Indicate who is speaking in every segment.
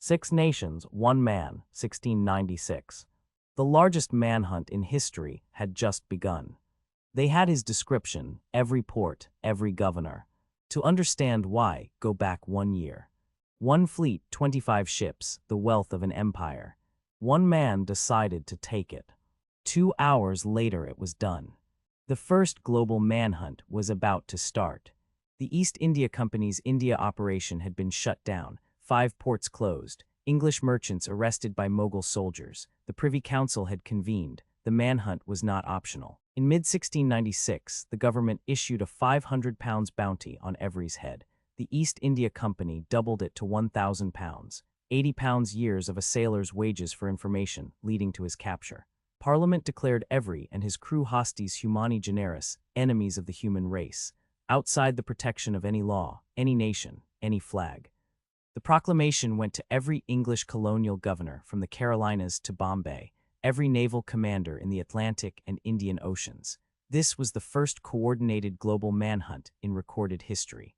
Speaker 1: Six Nations, One Man, 1696. The largest manhunt in history had just begun. They had his description, every port, every governor. To understand why, go back 1 year. One fleet, 25 ships, the wealth of an empire. One man decided to take it. 2 hours later it was done. The first global manhunt was about to start. The East India Company's India operation had been shut down, 5 ports closed, English merchants arrested by Mughal soldiers, the Privy Council had convened, the manhunt was not optional. In mid-1696, the government issued a £500 bounty on Every's head. The East India Company doubled it to £1,000, £80 years of a sailor's wages for information, leading to his capture. Parliament declared Every and his crew hostes humani generis, enemies of the human race, outside the protection of any law, any nation, any flag. The proclamation went to every English colonial governor from the Carolinas to Bombay, every naval commander in the Atlantic and Indian Oceans. This was the first coordinated global manhunt in recorded history.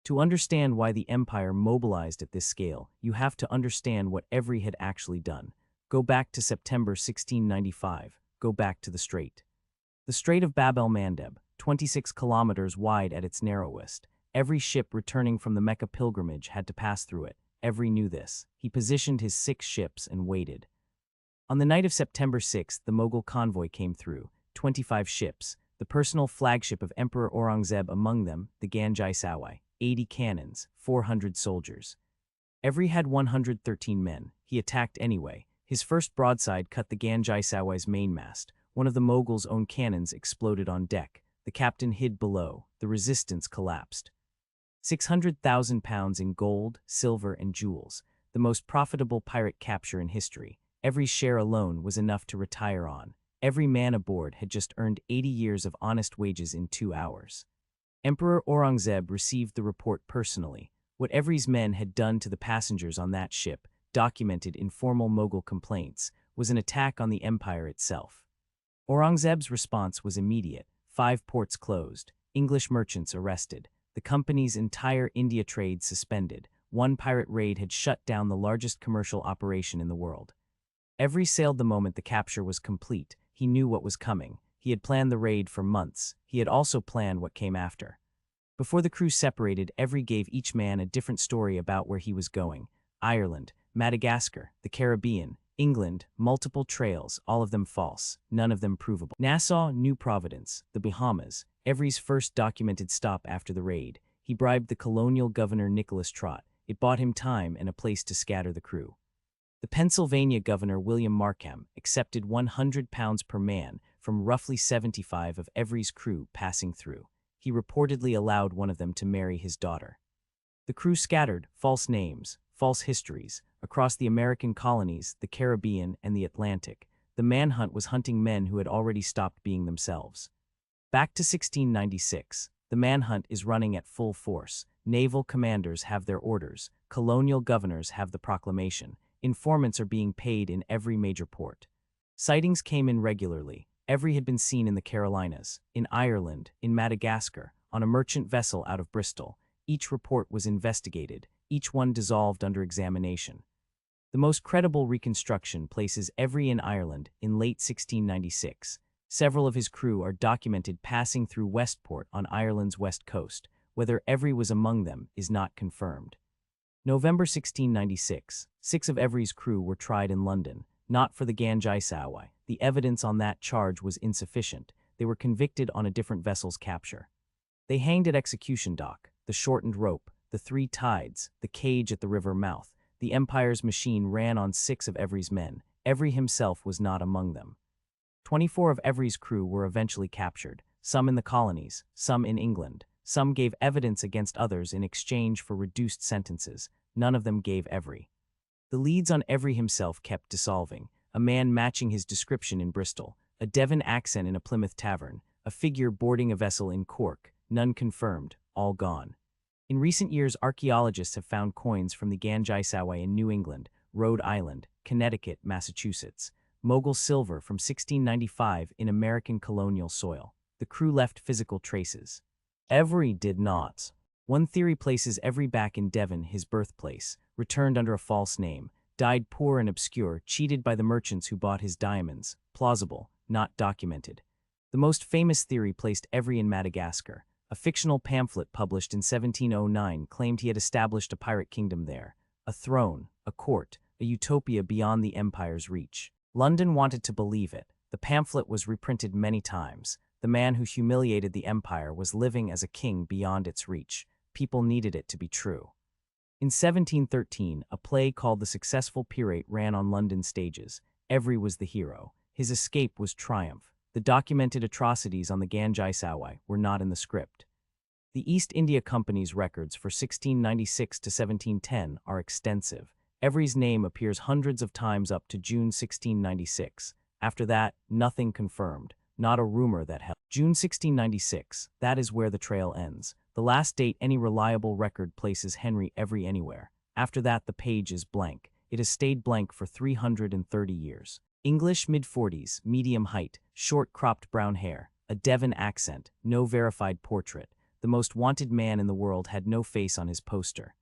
Speaker 1: To understand why the empire mobilized at this scale, you have to understand what Every had actually done. Go back to September 1695, go back to the Strait. The Strait of Bab el-Mandeb, 26 kilometers wide at its narrowest. Every ship returning from the Mecca pilgrimage had to pass through it. Every knew this. He positioned his 6 ships and waited. On the night of September 6th, the Mughal convoy came through, 25 ships, the personal flagship of Emperor Aurangzeb among them, the Ganjai Sawai, 80 cannons, 400 soldiers. Every had 113 men. He attacked anyway. His first broadside cut the Ganjai Sawai's mainmast. One of the Mughals' own cannons exploded on deck. The captain hid below. The resistance collapsed. £600,000 in gold, silver, and jewels, the most profitable pirate capture in history. Every share alone was enough to retire on. Every man aboard had just earned 80 years of honest wages in 2 hours. Emperor Aurangzeb received the report personally. What Every's men had done to the passengers on that ship, documented in formal Mughal complaints, was an attack on the empire itself. Aurangzeb's response was immediate. 5 ports closed, English merchants arrested, the company's entire India trade suspended. One pirate raid had shut down the largest commercial operation in the world. Every sailed the moment the capture was complete. He knew what was coming. He had planned the raid for months. He had also planned what came after. Before the crew separated, Every gave each man a different story about where he was going. Ireland, Madagascar, the Caribbean, England, multiple trails, all of them false, none of them provable. Nassau, New Providence, the Bahamas, Every's first documented stop after the raid. He bribed the colonial governor Nicholas Trott. It bought him time and a place to scatter the crew. The Pennsylvania governor William Markham accepted £100 per man from roughly 75 of Every's crew passing through. He reportedly allowed one of them to marry his daughter. The crew scattered, false names, false histories, across the American colonies, the Caribbean, and the Atlantic. The manhunt was hunting men who had already stopped being themselves. Back to 1696, the manhunt is running at full force. Naval commanders have their orders, colonial governors have the proclamation, informants are being paid in every major port. Sightings came in regularly. Every had been seen in the Carolinas, in Ireland, in Madagascar, on a merchant vessel out of Bristol. Each report was investigated, each one dissolved under examination. The most credible reconstruction places Every in Ireland in late 1696. Several of his crew are documented passing through Westport on Ireland's west coast. Whether Every was among them is not confirmed. November 1696, 6 of Every's crew were tried in London, not for the Ganjai Sawai. The evidence on that charge was insufficient. They were convicted on a different vessel's capture. They hanged at execution dock, the shortened rope, the 3 tides, the cage at the river mouth. The empire's machine ran on 6 of Every's men. Every himself was not among them. 24 of Every's crew were eventually captured, some in the colonies, some in England. Some gave evidence against others in exchange for reduced sentences. None of them gave Every. The leads on Every himself kept dissolving. A man matching his description in Bristol, a Devon accent in a Plymouth tavern, a figure boarding a vessel in Cork, none confirmed, all gone. In recent years, archaeologists have found coins from the Ganjai Sawai in New England, Rhode Island, Connecticut, Massachusetts. Mughal silver from 1695 in American colonial soil. The crew left physical traces. Every did not. One theory places every back in Devon, his birthplace, returned under a false name, died poor and obscure, cheated by the merchants who bought his diamonds, plausible, not documented. The most famous theory placed every in Madagascar. A fictional pamphlet published in 1709 claimed he had established a pirate kingdom there, a throne, a court, a utopia beyond the empire's reach. London wanted to believe it. The pamphlet was reprinted many times. The man who humiliated the empire was living as a king beyond its reach. People needed it to be true. In 1713, a play called The Successful Pirate ran on London stages. Every was the hero. His escape was triumph. The documented atrocities on the Ganjai Sawai were not in the script. The East India Company's records for 1696 to 1710 are extensive. Every's name appears hundreds of times up to June 1696. After that, nothing confirmed, not a rumor that held. June 1696, that is where the trail ends. The last date any reliable record places Henry Every anywhere. After that, the page is blank. It has stayed blank for 330 years. English mid-40s, medium height, short-cropped brown hair, a Devon accent, no verified portrait. The most wanted man in the world had no face on his poster.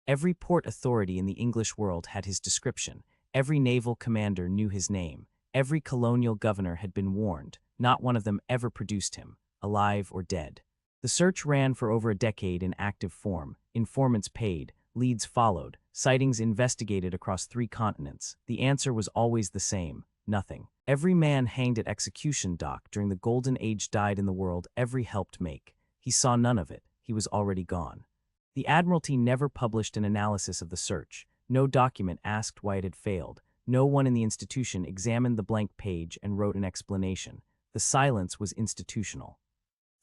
Speaker 1: Every port authority in the English world had his description. Every naval commander knew his name. Every colonial governor had been warned. Not one of them ever produced him, alive or dead. The search ran for over a decade in active form. Informants paid, leads followed, sightings investigated across 3 continents. The answer was always the same: nothing. Every man hanged at execution dock during the Golden Age died in the world every helped make. He saw none of it. He was already gone. The Admiralty never published an analysis of the search. No document asked why it had failed. No one in the institution examined the blank page and wrote an explanation. The silence was institutional.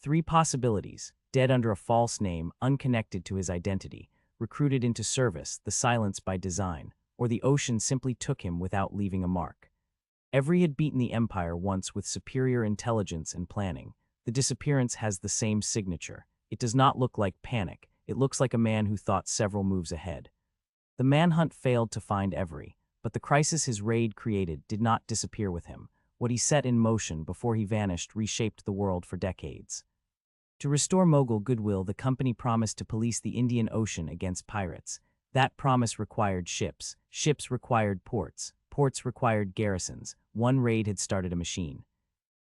Speaker 1: 3 possibilities: dead under a false name, unconnected to his identity, recruited into service, the silence by design, or the ocean simply took him without leaving a mark. Every had beaten the empire once with superior intelligence and planning. The disappearance has the same signature. It does not look like panic. It looks like a man who thought several moves ahead. The manhunt failed to find Every, but the crisis his raid created did not disappear with him. What he set in motion before he vanished reshaped the world for decades. To restore Mughal goodwill, the company promised to police the Indian Ocean against pirates. That promise required ships. Ships required ports. Ports required garrisons. One raid had started a machine.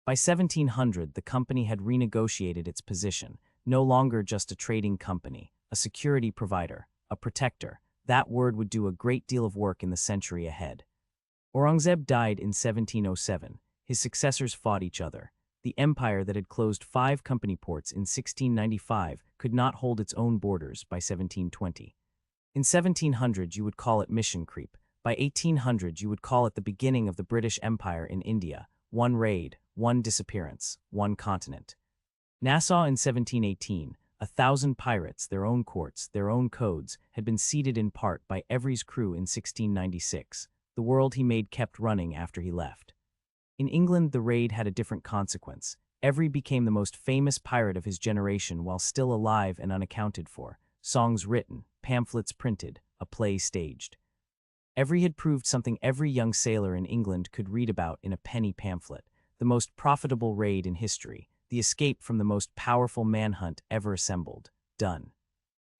Speaker 1: By 1700, the company had renegotiated its position, no longer just a trading company, a security provider, a protector. That word would do a great deal of work in the century ahead. Aurangzeb died in 1707. His successors fought each other. The empire that had closed 5 company ports in 1695 could not hold its own borders by 1720. In 1700, you would call it mission creep. By 1800, you would call it the beginning of the British Empire in India. One raid, one disappearance, one continent. Nassau in 1718, 1,000 pirates, their own courts, their own codes, had been seated in part by Every's crew in 1696. The world he made kept running after he left. In England, the raid had a different consequence. Every became the most famous pirate of his generation while still alive and unaccounted for. Songs written, pamphlets printed, a play staged. Every had proved something every young sailor in England could read about in a penny pamphlet. The most profitable raid in history. The escape from the most powerful manhunt ever assembled. Done.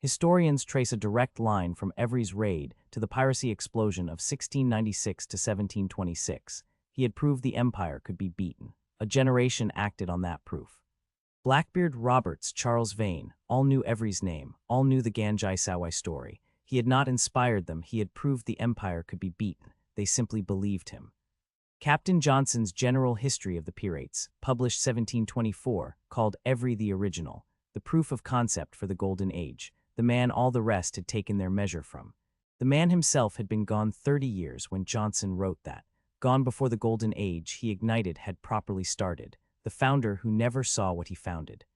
Speaker 1: Historians trace a direct line from Every's raid to the piracy explosion of 1696 to 1726. He had proved the empire could be beaten. A generation acted on that proof. Blackbeard, Roberts, Charles Vane, all knew Every's name, all knew the Ganjai Sawai story. He had not inspired them, he had proved the empire could be beaten. They simply believed him. Captain Johnson's General History of the Pirates, published 1724, called Every the Original, the proof of concept for the Golden Age, the man all the rest had taken their measure from. The man himself had been gone 30 years when Johnson wrote that. Gone before the Golden Age he ignited had properly started, the founder who never saw what he founded.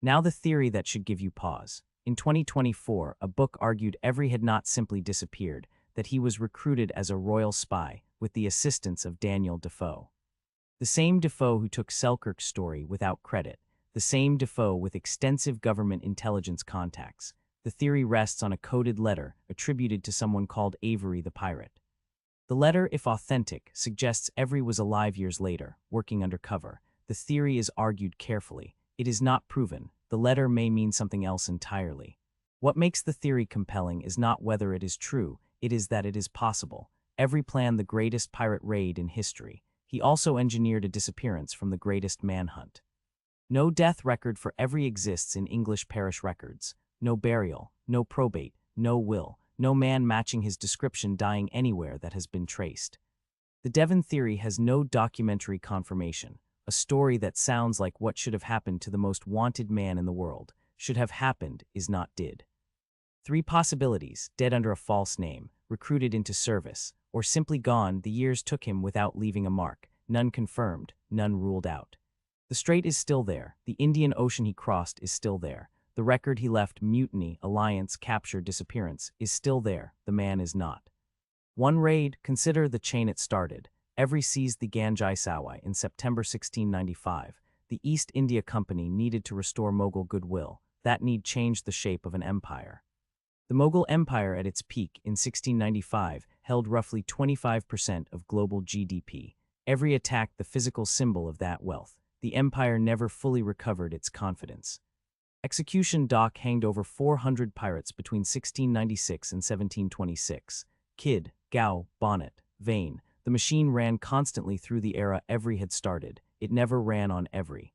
Speaker 1: Now the theory that should give you pause. In 2024, a book argued Every had not simply disappeared, that he was recruited as a royal spy, with the assistance of Daniel Defoe. The same Defoe who took Selkirk's story without credit, the same Defoe with extensive government intelligence contacts. The theory rests on a coded letter attributed to someone called Avery the Pirate. The letter, if authentic, suggests Every was alive years later, working undercover. The theory is argued carefully. It is not proven. The letter may mean something else entirely. What makes the theory compelling is not whether it is true, it is that it is possible. Every planned the greatest pirate raid in history. He also engineered a disappearance from the greatest manhunt. No death record for every exists in English parish records. No burial, no probate, no will, no man matching his description dying anywhere that has been traced. The Devon theory has no documentary confirmation. A story that sounds like what should have happened to the most wanted man in the world. Should have happened is not did. 3 possibilities: dead under a false name, recruited into service, or simply gone. The years took him without leaving a mark. None confirmed, none ruled out. The strait is still there. The Indian Ocean he crossed is still there. The record he left, mutiny, alliance, capture, disappearance, is still there. The man is not. One raid, consider the chain it started. Every seized the Ganjai in September 1695. The East India Company needed to restore Mughal goodwill. That need changed the shape of an empire. The Mughal Empire at its peak in 1695 held roughly 25% of global GDP. Every attack the physical symbol of that wealth. The empire never fully recovered its confidence. Execution dock hanged over 400 pirates between 1696 and 1726. Kid, Gow, Bonnet, Vane. The machine ran constantly through the era every had started. It never ran on every.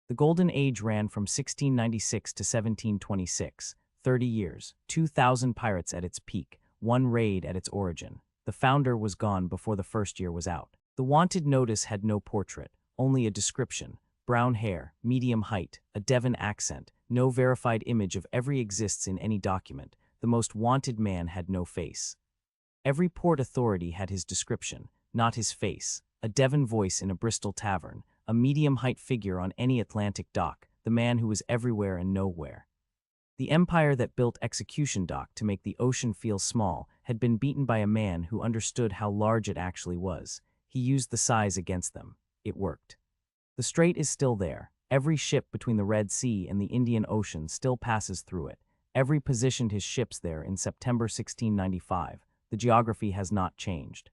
Speaker 1: The Golden Age ran from 1696 to 1726, 30 years, 2,000 pirates at its peak, 1 raid at its origin. The founder was gone before the first year was out. The wanted notice had no portrait, only a description: brown hair, medium height, a Devon accent. No verified image of every exists in any document. The most wanted man had no face. Every port authority had his description, not his face. A Devon voice in a Bristol tavern, a medium-height figure on any Atlantic dock, the man who was everywhere and nowhere. The empire that built Execution Dock to make the ocean feel small had been beaten by a man who understood how large it actually was. He used the size against them. It worked. The strait is still there. Every ship between the Red Sea and the Indian Ocean still passes through it. Every positioned his ships there in September 1695. The geography has not changed.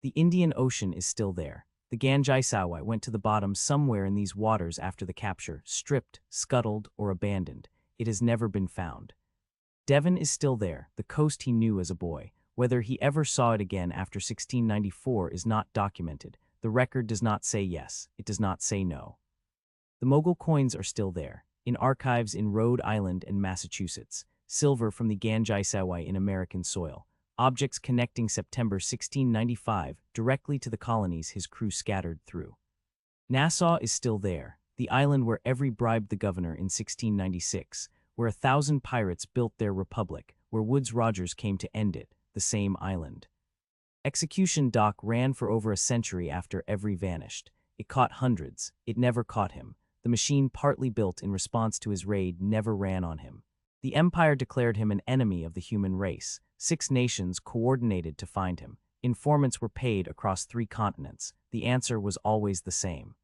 Speaker 1: The Indian Ocean is still there. The Ganjai went to the bottom somewhere in these waters after the capture, stripped, scuttled, or abandoned. It has never been found. Devon is still there, the coast he knew as a boy. Whether he ever saw it again after 1694 is not documented. The record does not say yes, it does not say no. The Mughal coins are still there, in archives in Rhode Island and Massachusetts. Silver from the Ganjai in American soil. Objects connecting September 1695 directly to the colonies his crew scattered through. Nassau is still there, the island where every bribed the governor in 1696, where 1,000 pirates built their republic, where Woodes Rogers came to end it, the same island. Execution Dock ran for over a century after every vanished. It caught hundreds. It never caught him. The machine partly built in response to his raid never ran on him. The empire declared him an enemy of the human race. 6 nations coordinated to find him. Informants were paid across 3 continents. The answer was always the same.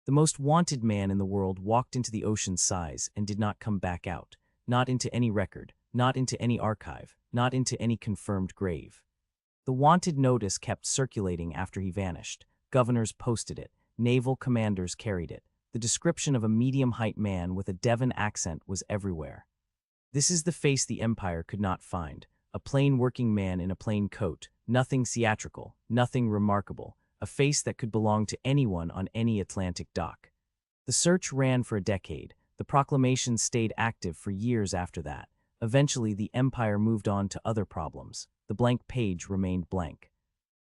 Speaker 1: The most wanted man in the world walked into the ocean's size and did not come back out. Not into any record, not into any archive, not into any confirmed grave. The wanted notice kept circulating after he vanished. Governors posted it. Naval commanders carried it. The description of a medium-height man with a Devon accent was everywhere. This is the face the empire could not find. A plain working man in a plain coat, nothing theatrical, nothing remarkable, a face that could belong to anyone on any Atlantic dock. The search ran for a decade. The proclamation stayed active for years after that. Eventually, the empire moved on to other problems. The blank page remained blank.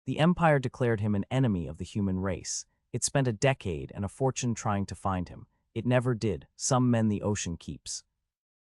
Speaker 1: The empire declared him an enemy of the human race. It spent a decade and a fortune trying to find him. It never did. Some men the ocean keeps.